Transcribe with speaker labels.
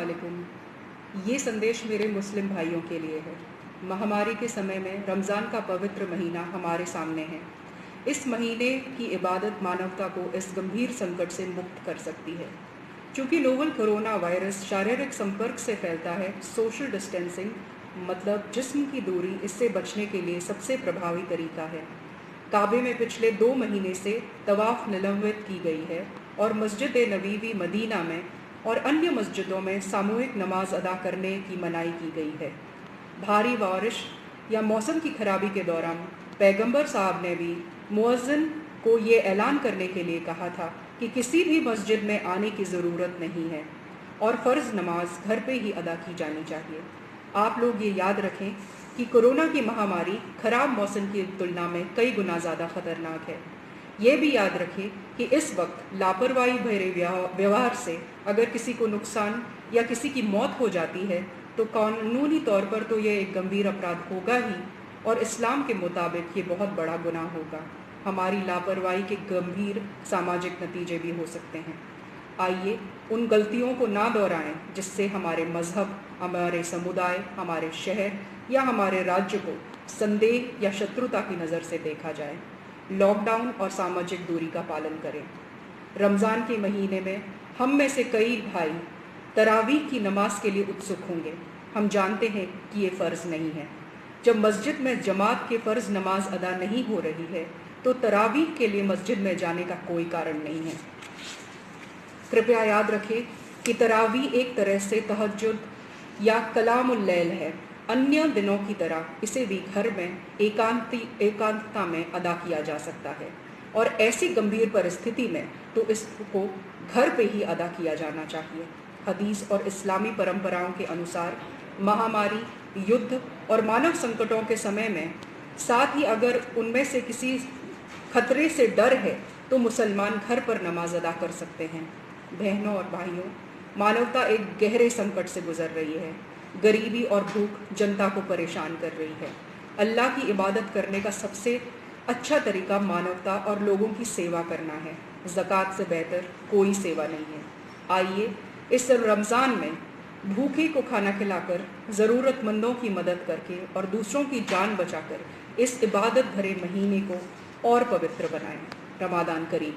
Speaker 1: वालेकुम। ये संदेश मेरे मुस्लिम भाइयों के लिए है। महामारी के समय में रमज़ान का पवित्र महीना हमारे सामने है। इस महीने की इबादत मानवता को इस गंभीर संकट से मुक्त कर सकती है। चूँकि नोवल कोरोना वायरस शारीरिक संपर्क से फैलता है, सोशल डिस्टेंसिंग मतलब जिस्म की दूरी इससे बचने के लिए सबसे प्रभावी तरीका है। काबे में पिछले 2 महीने से तवाफ़ निलंबित की गई है और मस्जिद नबवी मदीना में और अन्य मस्जिदों में सामूहिक नमाज अदा करने की मनाही की गई है। भारी बारिश या मौसम की खराबी के दौरान पैगंबर साहब ने भी मुअज्जिन को ये ऐलान करने के लिए कहा था कि किसी भी मस्जिद में आने की ज़रूरत नहीं है और फ़र्ज़ नमाज घर पे ही अदा की जानी चाहिए। आप लोग ये याद रखें कि कोरोना की महामारी ख़राब मौसम की तुलना में कई गुना ज़्यादा ख़तरनाक है। ये भी याद रखें कि इस वक्त लापरवाही भरे व्यवहार से अगर किसी को नुकसान या किसी की मौत हो जाती है तो कानूनी तौर पर तो ये एक गंभीर अपराध होगा ही और इस्लाम के मुताबिक ये बहुत बड़ा गुनाह होगा। हमारी लापरवाही के गंभीर सामाजिक नतीजे भी हो सकते हैं। आइए उन गलतियों को ना दोहराएं जिससे हमारे मज़हब, हमारे समुदाय, हमारे शहर या हमारे राज्य को संदेह या शत्रुता की नज़र से देखा जाए। लॉकडाउन और सामाजिक दूरी का पालन करें। रमज़ान के महीने में हम में से कई भाई तरावीह की नमाज के लिए उत्सुक होंगे। हम जानते हैं कि ये फ़र्ज़ नहीं है। जब मस्जिद में जमात के फ़र्ज़ नमाज अदा नहीं हो रही है तो तरावीह के लिए मस्जिद में जाने का कोई कारण नहीं है। कृपया याद रखें कि तरावीह एक तरह से तहज्जुद या कलामुल लैल है। अन्य दिनों की तरह इसे भी घर में एकांतता में अदा किया जा सकता है और ऐसी गंभीर परिस्थिति में तो इसको घर पे ही अदा किया जाना चाहिए। हदीस और इस्लामी परंपराओं के अनुसार महामारी, युद्ध और मानव संकटों के समय में साथ ही अगर उनमें से किसी खतरे से डर है तो मुसलमान घर पर नमाज अदा कर सकते हैं। बहनों और भाइयों, मानवता एक गहरे संकट से गुजर रही है। गरीबी और भूख जनता को परेशान कर रही है। अल्लाह की इबादत करने का सबसे अच्छा तरीका मानवता और लोगों की सेवा करना है। ज़कात से बेहतर कोई सेवा नहीं है। आइए इस रमज़ान में भूखे को खाना खिलाकर, ज़रूरतमंदों की मदद करके और दूसरों की जान बचाकर इस इबादत भरे महीने को और पवित्र बनाएं। रमज़ान करीम।